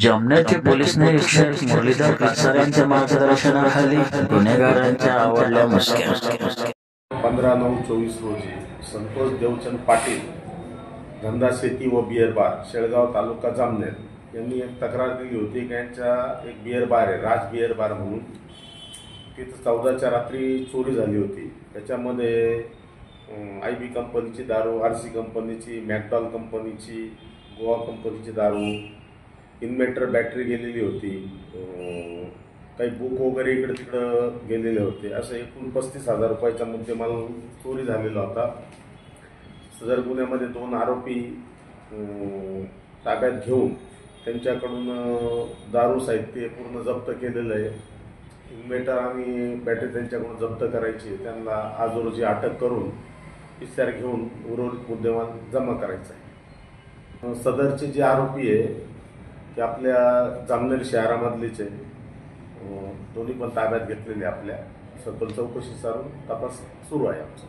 जामनेरचे police निरीक्षक मुरलीधर कासार यांच्या मार्गदर्शनाखाली गुन्हेगारांच्या आवडल्या मुसक्या 15/9/24 रोजी संतोष देवचंद पाटील, धंदा शेती व बियर बार, शेळगाव, तालुका जामनेर यांनी एक तक्रार दिली होती की यांच्या एक बियर बार आहे, राज बियर बार म्हणून. तिथं 14च्या रात्री चोरी झाली होती. त्याच्यामध्ये IB कंपनीची दारू, RC कंपनीची, मॅकडॉल कंपनीची, गोवा कंपनीची दारू, इन्व्हर्टर बॅटरी गेलेली होती, काही बुक वगैरे इकडे तिकडं गेलेले होते. असं एकूण 35,000 रुपयाचा मुद्देमाल चोरी झालेला होता. सदर गुन्ह्यामध्ये 2 आरोपी ताब्यात घेऊन त्यांच्याकडून दारू साहित्य पूर्ण जप्त केलेलं आहे. इन्व्हर्टर आणि बॅटरी त्यांच्याकडून जप्त करायची, त्यांना आज रोजी अटक करून PCR घेऊन उर्वरित मुद्देमाल जमा करायचा आहे. सदरचे जे आरोपी आहे ते आपल्या जामनेर शहरामधलेच आहे. दोन्ही पण ताब्यात घेतलेले आपल्या. सखोल चौकशी चालून तपास सुरू आहे आमचा.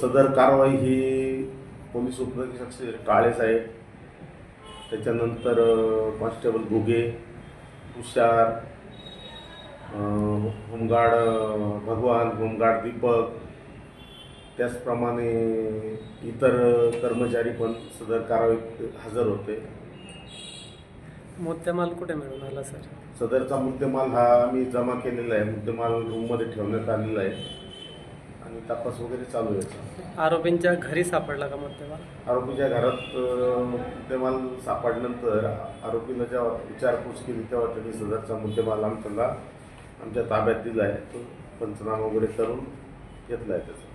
सदर कारवाई ही पोलीस उपनिरीक्षक श्री काळे साहेब, त्याच्यानंतर कॉन्स्टेबल घुगे, तुषार, होमगार्ड भगवान, होमगार्ड दीपक, त्याचप्रमाणे इतर कर्मचारी पण सदर कारवाईत हजर होते. मुद्देमाल कुठे मिळून आला सर? सदरचा मुद्देमाल हा आम्ही जमा केलेला आहे. मुद्देमाल रूममध्ये ठेवण्यात आलेला आहे आणि तपास वगैरे चालू आहे. आरोपींच्या घरी सापडला का मुद्देमाल? आरोपीच्या घरात मुद्देमाल सापडल्यानंतर आरोपीला जेव्हा विचारपूस केली तेव्हा त्यांनी सदरचा मुद्देमाल आमच्या ताब्यात दिला आहे. तो पंचनामा वगैरे करून घेतला आहे त्याचा.